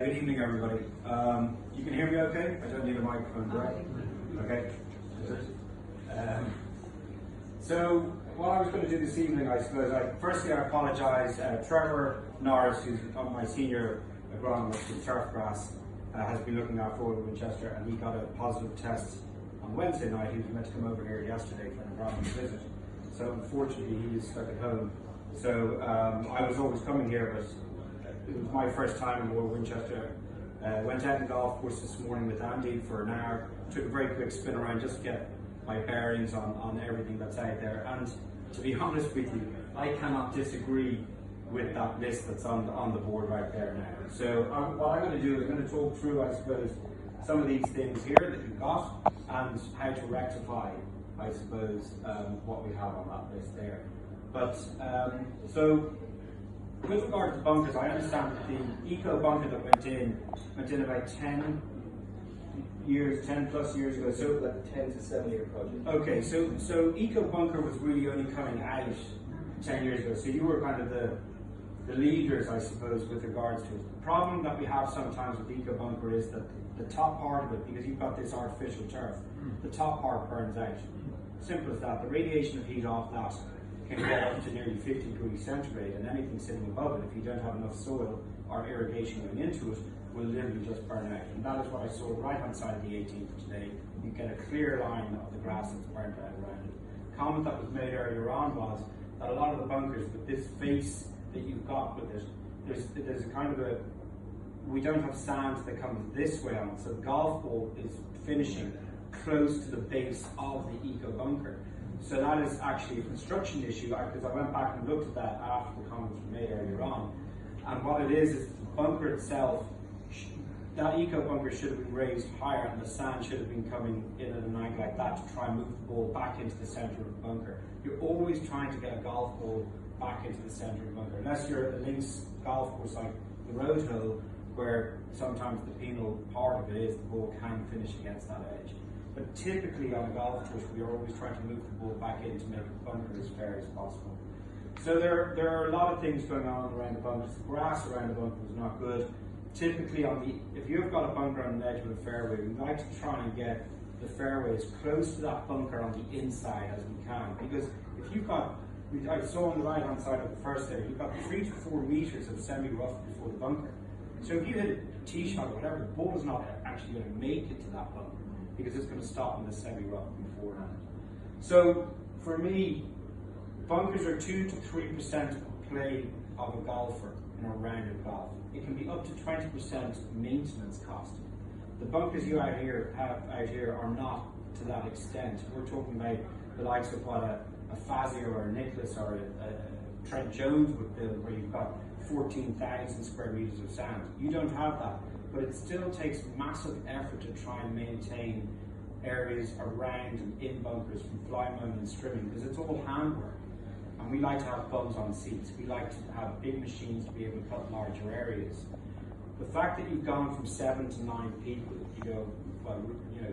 Good evening, everybody. You can hear me okay? I don't need a microphone, right? Okay. So, what I was going to do this evening, I suppose, firstly I apologise. Trevor Norris, who's my senior agronomist in turfgrass, has been looking after all of Winchester, and he got a positive test on Wednesday night. He was meant to come over here yesterday for an agronomy visit. So, unfortunately, he is stuck at home. So, I was always coming here, but it was my first time in Lower Winchester. Went out on the golf course this morning with Andy for an hour. Took a very quick spin around just to get my bearings on everything that's out there. And to be honest with you, I cannot disagree with that list that's on the board right there now. So what I'm going to do is I'm going to talk through, I suppose, some of these things here that you've got and how to rectify, I suppose, what we have on that list there. But so, with regard to the bunkers, I understand that the eco bunker that went in about 10 plus years ago. So like a 10 to 7 year project. Okay, so eco bunker was really only coming out 10 years ago. So you were kind of the leaders, I suppose, with regards to it. The problem that we have sometimes with eco bunker is that the top part of it, because you've got this artificial turf, the top part burns out. Simple as that. The radiation of heat off that can get up to nearly 50 degrees centigrade, and anything sitting above it, if you don't have enough soil or irrigation going into it, will literally just burn out. And that is what I saw right hand side of the 18th today. You get a clear line of the grass that's burnt out around it. The comment that was made earlier on was that a lot of the bunkers with this face that you've got with it, there's a kind of we don't have sand that comes this way on it, so the golf ball is finishing close to the base of the eco bunker. So that is actually a construction issue, because I went back and looked at that after the comments were made earlier on. And what it is the bunker itself, that eco bunker should have been raised higher, and the sand should have been coming in at an angle like that to try and move the ball back into the centre of the bunker. You're always trying to get a golf ball back into the centre of the bunker, unless you're at a links golf course like the road hole, where sometimes the penal part of it is the ball can finish against that edge. But typically on a golf course, we are always trying to move the ball back in to make the bunker as fair as possible. So there are a lot of things going on around the bunkers. The grass around the bunker was not good. Typically, if you've got a bunker on the edge of a fairway, we like to try and get the fairway as close to that bunker on the inside as we can. Because if you've got, I saw on the right hand side of the first there, you've got 3 to 4 meters of semi-rough before the bunker. So if you hit a tee shot or whatever, the ball is not actually going to make it to that bunker, because it's going to stop in the semi-rough beforehand. So for me, bunkers are 2 to 3% of play of a golfer in a round of golf. It can be up to 20% maintenance cost. The bunkers you have out here are not to that extent. We're talking about the likes of what a Fazio or a Nicholas or a Trent Jones would build, where you've got 14,000 square meters of sand. You don't have that. But it still takes massive effort to try and maintain areas around and in bunkers from fly mowing and strimming, because it's all handwork. And we like to have bums on seats. We like to have big machines to be able to cut larger areas. The fact that you've gone from 7 to 9 people,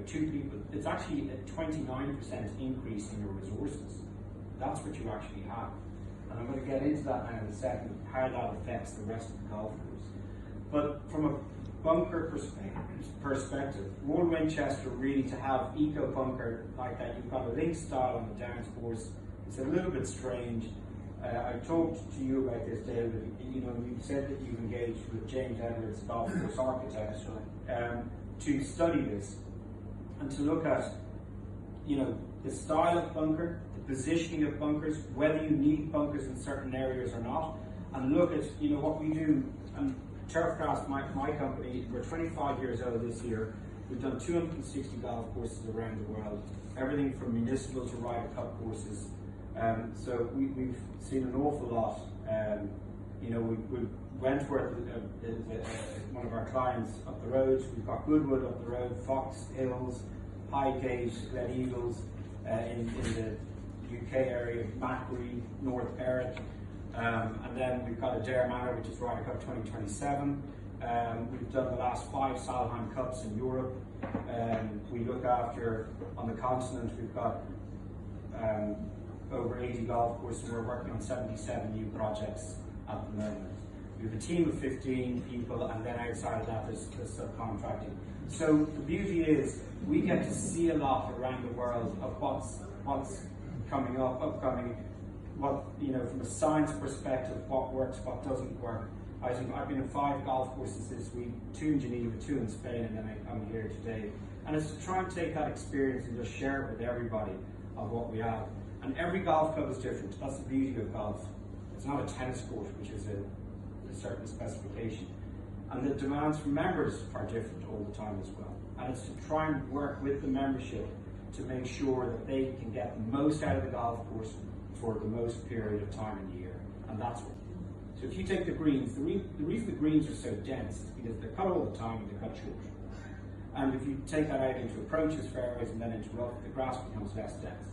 2 people, it's actually a 29% increase in your resources. That's what you actually have. And I'm going to get into that now in a second, how that affects the rest of the golf course. But from a bunker perspective, Royal Winchester, really, to have eco bunker like that, you've got a link style on the Downs course. It's a little bit strange. I talked to you about this, David. You said that you've engaged with James Edwards, golf course architect, to study this and to look at, the style of bunker, the positioning of bunkers, whether you need bunkers in certain areas or not, and look at what we do. And Turfgrass, my company, we're 25 years old this year. We've done 260 golf courses around the world, everything from municipal to Ryder Cup courses. So we've seen an awful lot. We Wentworth is one of our clients up the road. We've got Goodwood up the road, Fox Hills, Highgate, Glen Eagles in the UK area, Macquarie, North Berwick. And then we've got Adair Manor, which is Ryder Cup 2027. We've done the last 5 Salheim Cups in Europe. We look after, on the continent, we've got over 80 golf courses, and we're working on 77 new projects at the moment. We have a team of 15 people, and then outside of that there's subcontracting. So the beauty is we get to see a lot around the world of what's coming up, upcoming, what, you know, from a science perspective, what works, what doesn't work. I've been at 5 golf courses this week, 2 in Geneva, 2 in Spain, and then I'm here today. And it's to try and take that experience and just share it with everybody of what we have. And every golf club is different. That's the beauty of golf. It's not a tennis court, which is a certain specification. And the demands from members are different all the time as well. And it's to try and work with the membership to make sure that they can get the most out of the golf course for the most period of time in the year. And that's what. So if you take the greens, the reason the greens are so dense is because they're cut all the time and they're cut short. And if you take that out into approaches, fairways, and then into rough, the grass becomes less dense.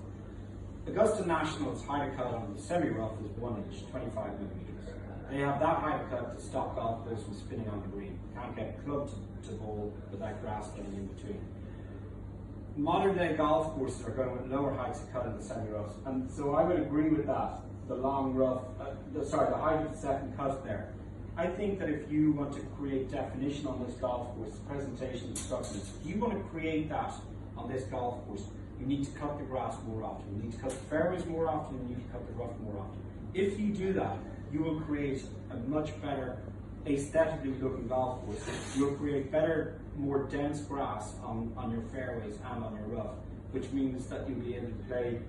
Augusta National's height cut on the semi-rough is 1 inch, 25 millimeters. They have that height cut to stop golf players from spinning on the green. You can't get club to ball without grass getting in between. Modern day golf courses are going with lower heights of cut in the semi-roughs, and so I would agree with that. The long rough, the height of the second cut there. I think that if you want to create definition on this golf course, presentation instructions, if you want to create that on this golf course, you need to cut the grass more often. You need to cut the fairways more often. You need to cut the rough more often. If you do that, you will create a much better aesthetically looking golf course. You'll create better, more dense grass on your fairways and on your rough, which means that you'll be able to play.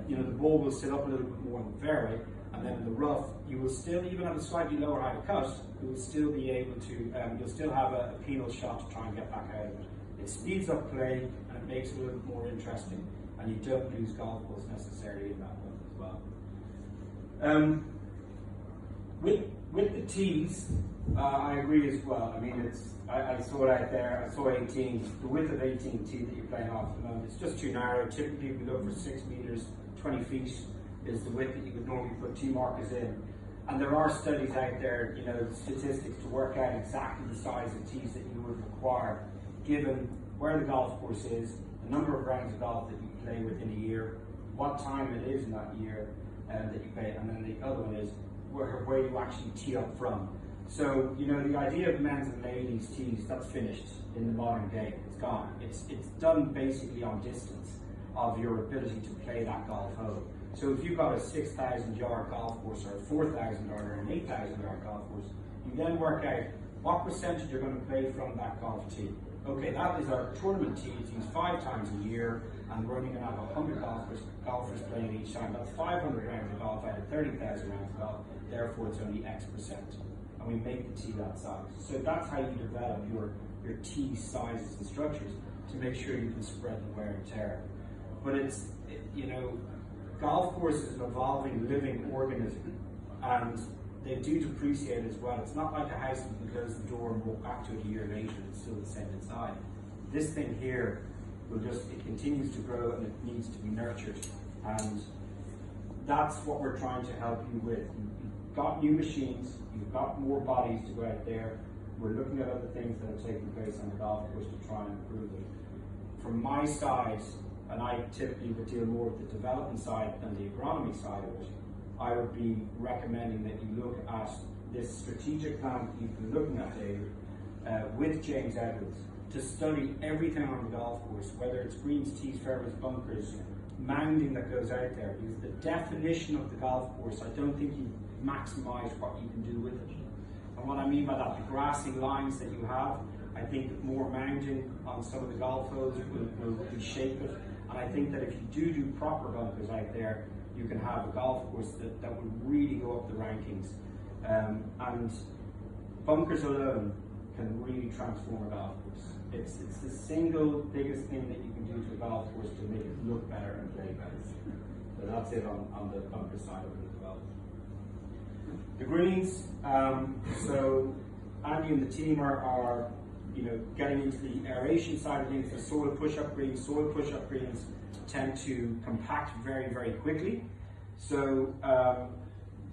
You know, the ball will sit up a little bit more in the fairway, and then in the rough, you will still, even at a slightly lower height of cut, you will still be able to, you'll still have a penal shot to try and get back out of it. It speeds up play, and it makes it a little bit more interesting, and you don't lose golf balls necessarily in that one as well. With the tees, I agree as well. I mean, I saw it out there. I saw 18. The width of 18 tee that you're playing off at the moment, it's just too narrow. Typically, we look for 6 meters, 20 feet is the width that you would normally put tee markers in. And there are studies out there, you know, statistics to work out exactly the size of tees that you would require, given where the golf course is, the number of rounds of golf that you play within a year, what time it is in that year that you play, and then the other one is where you actually tee up from. So, you know, the idea of men's and ladies' tees, that's finished in the modern game. It's gone. It's done basically on distance of your ability to play that golf hole. So if you've got a 6,000 yard golf course or a 4,000 yard or an 8,000 yard golf course, you then work out what percentage you're going to play from that golf tee. Okay, that is our tournament tee. It's used 5 times a year, and we're only going to have 100 golfers playing each time. That's 500 rounds of golf out of 30,000 rounds of golf. Therefore, it's only X percent. And we make the tee that size. So that's how you develop your tee sizes and structures to make sure you can spread the wear and tear. But you know, golf course is an evolving, living organism, and they do depreciate as well. It's not like a house that you can close the door and walk back to it a year later and it's still the same inside. This thing here it continues to grow, and it needs to be nurtured. And that's what we're trying to help you with. You've got new machines, you've got more bodies to go out there. We're looking at other things that are taking place on the golf course to try and improve it. From my side, and I typically would deal more with the development side than the agronomy side of it, I would be recommending that you look at this strategic plan that you've been looking at, David, with James Edwards, to study everything on the golf course, whether it's greens, tees, fairways, bunkers, mounding that goes out there, because the definition of the golf course, I don't think you maximize what you can do with it. And what I mean by that, the grassy lines that you have, I think that more mounding on some of the golf holes will reshape it. And I think that if you do proper bunkers out there, you can have a golf course that would really go up the rankings. And bunkers alone can really transform a golf course. It's the single biggest thing that you can do to a golf course to make it look better and play better. So that's it on the bunker side of it as well. The greens, so Andy and the team are getting into the aeration side of things. The soil push-up greens tend to compact very, very quickly. So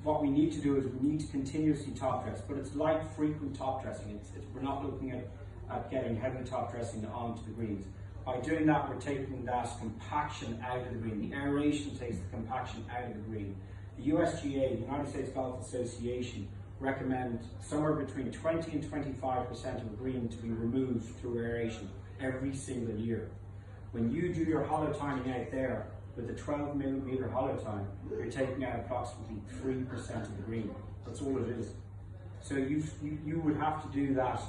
what we need to do is we need to continuously top dress, but it's light, frequent top dressing. We're not looking at getting heavy top dressing onto the greens. By doing that, we're taking that compaction out of the green. The aeration takes the compaction out of the green. The USGA, the United States Golf Association, recommend somewhere between 20 and 25% of green to be removed through aeration every single year. When you do your hollow timing out there with a 12 millimeter hollow time, you're taking out approximately 3% of the green. That's all it is. So you would have to do that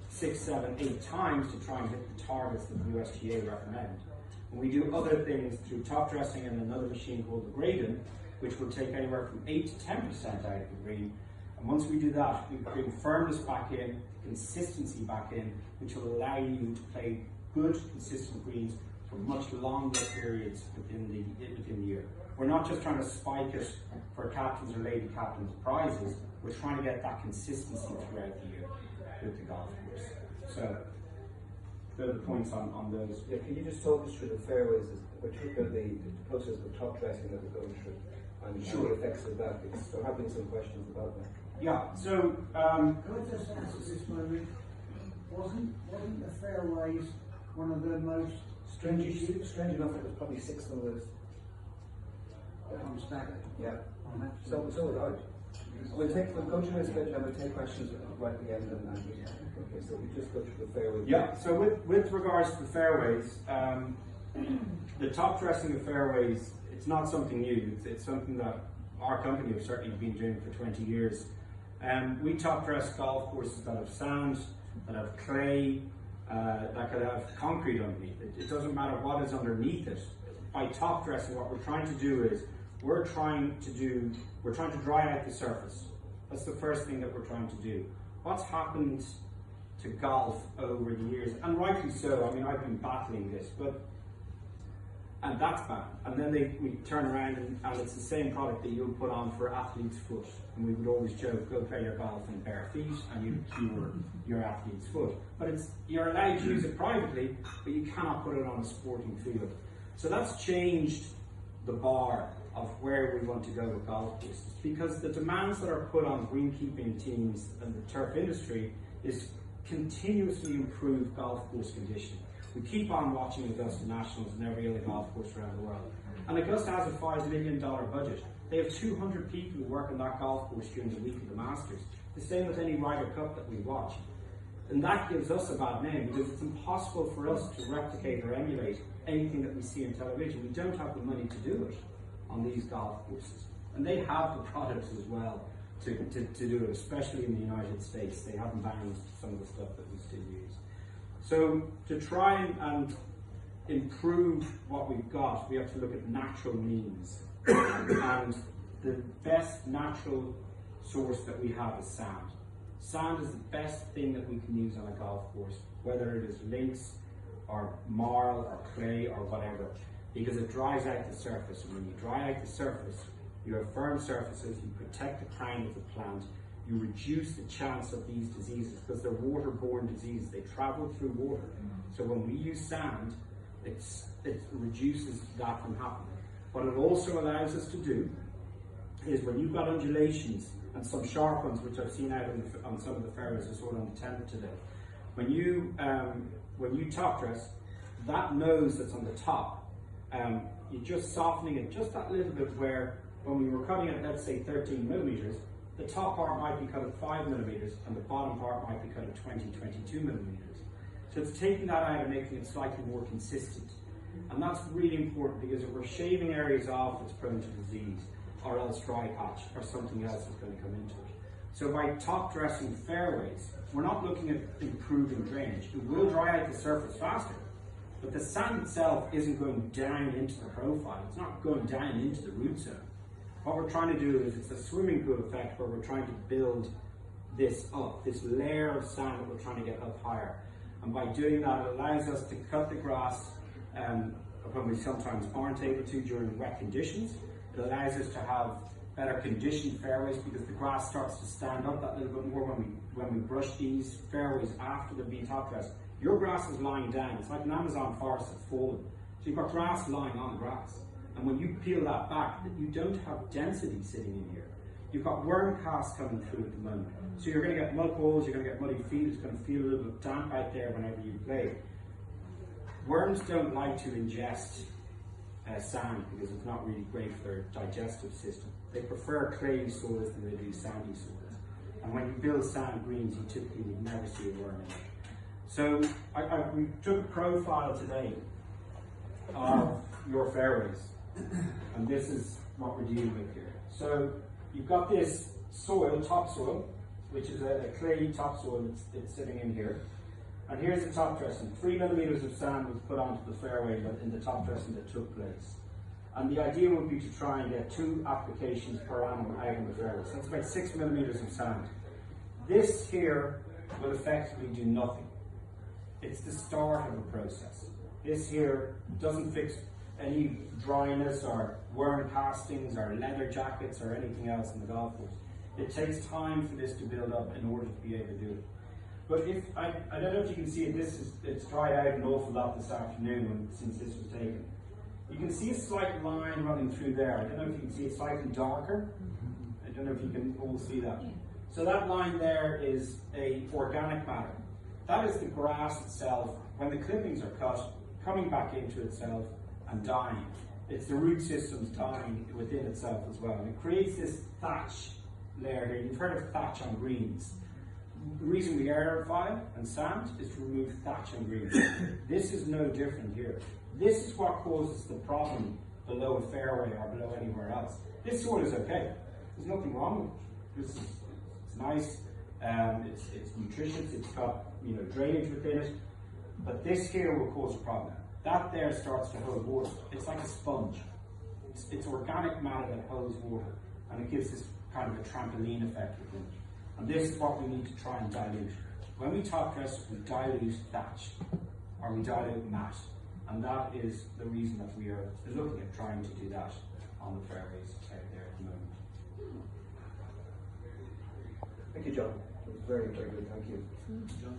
6, 7, 8 times to try and hit the targets that the USDA recommend. And we do other things through top dressing and another machine called the Gradin, which will take anywhere from 8 to 10% out of the green. And once we do that, we bring firmness back in, consistency back in, which will allow you to play good, consistent greens for much longer periods within the year. We're not just trying to spike it for captains or lady captains prizes, we're trying to get that consistency throughout the year with the golf course. So, they're the points on those. Yeah, can you just talk us through the fairways, particularly the process of top dressing that we're going through, and the effects of that? Because there have been some questions about that. Yeah, so... Can I just answer this moment? Wasn't the fairways one of the most... Strange enough, it was probably 6th on the list. on stack? Yeah. So would I. We'll go through this bit and we'll take questions right at the end. Okay, so we just go through the fairways. Yeah, so with regards to the fairways, the top dressing of fairways, it's not something new. It's something that our company have certainly been doing for 20 years. We top dress golf courses that have sand, that have clay, that could have concrete underneath it. It doesn't matter what is underneath it. By top dressing, what we're trying to do is we're trying to dry out the surface. That's the first thing that we're trying to do. What's happened to golf over the years, and rightly so. I mean, I've been battling this, and that's bad. And then we turn around and it's the same product that you'll put on for athlete's foot. And we would always joke, go play your golf in bare feet and you cure your athlete's foot. But you're allowed to use it privately, but you cannot put it on a sporting field. So that's changed the bar of where we want to go with golf courses, because the demands that are put on greenkeeping teams and the turf industry is continuously improve golf course condition. We keep on watching Augusta Nationals and every other golf course around the world. And Augusta has a $5 million budget. They have 200 people who work on that golf course during the week of the Masters. The same with any Ryder Cup that we watch. And that gives us a bad name because it's impossible for us to replicate or emulate anything that we see in television. We don't have the money to do it on these golf courses. And they have the products as well to do it, especially in the United States. They haven't banned some of the stuff that we still use. So to try and improve what we've got, we have to look at natural means. And the best natural source that we have is sand. Sand is the best thing that we can use on a golf course, whether it is links or marl or clay or whatever, because it dries out the surface. And when you dry out the surface, you have firm surfaces, you protect the crown of the plant, you reduce the chance of these diseases because they're waterborne diseases. They travel through water. So when we use sand, it reduces that from happening. What it also allows us to do is when you've got undulations and some sharp ones, which I've seen out on some of the fairways, I saw it on the 10th today. When you top dress, that nose that's on the top, you're just softening it just that little bit where when we were cutting it, let's say 13 millimeters, the top part might be cut at 5 millimeters and the bottom part might be cut at 20, 22 millimeters. So it's taking that out and making it slightly more consistent. And that's really important because if we're shaving areas off that's prone to disease, or else dry patch, or something else is going to come into it. So by top dressing fairways, we're not looking at improving drainage. It will dry out the surface faster, but the sand itself isn't going down into the profile. It's not going down into the root zone. What we're trying to do is it's a swimming pool effect where we're trying to build this up, this layer of sand that we're trying to get up higher. And by doing that, it allows us to cut the grass when we sometimes aren't able to during wet conditions. It allows us to have better conditioned fairways because the grass starts to stand up that little bit more when we brush these fairways after they've been top dressed. Your grass is lying down. It's like an Amazon forest that's fallen. So you've got grass lying on the grass. And when you peel that back, you don't have density sitting in here. You've got worm casts coming through at the moment. So you're going to get mud balls, you're going to get muddy feet, it's going to feel a little bit damp out there whenever you play. Worms don't like to ingest sand because it's not really great for their digestive system. They prefer clayey soils than they do sandy soils. And when you build sand greens, you typically would never see a worm in it. So we took a profile today of your fairways, and this is what we're dealing with here. So you've got this soil, topsoil, which is a clay topsoil that's sitting in here. And here's the top dressing. 3 millimeters of sand was put onto the fairway in the top dressing that took place. And the idea would be to try and get 2 applications per annum out of the fairway. So that's about 6 millimeters of sand. This here will effectively do nothing. It's the start of a process. This here doesn't fix any dryness or worm castings or leather jackets or anything else in the golf course. It takes time for this to build up in order to be able to do it. But if I don't know if you can see it, it's dried out an awful lot this afternoon since this was taken. You can see a slight line running through there. I don't know if you can see it slightly darker. I don't know if you can all see that. So that line there is a organic matter. That is the grass itself, when the clippings are cut, coming back into itself and dying. It's the root systems dying within itself as well. And it creates this thatch layer here. You've heard of thatch on greens. The reason we aerify and sand is to remove thatch on greens. This is no different here. This is what causes the problem below a fairway or below anywhere else. This soil is okay. There's nothing wrong with it. It's nice. It's nutritious. It's got drainage within it. But this here will cause a problem. That there starts to hold water. It's like a sponge. It's organic matter that holds water, and it gives this kind of a trampoline effect within it. And this is what we need to try and dilute. When we top dress, we dilute thatch, or we dilute mat. And that is the reason that we are looking at trying to do that on the fairways out there at the moment. Thank you, John. It was very, very good. Thank you. John.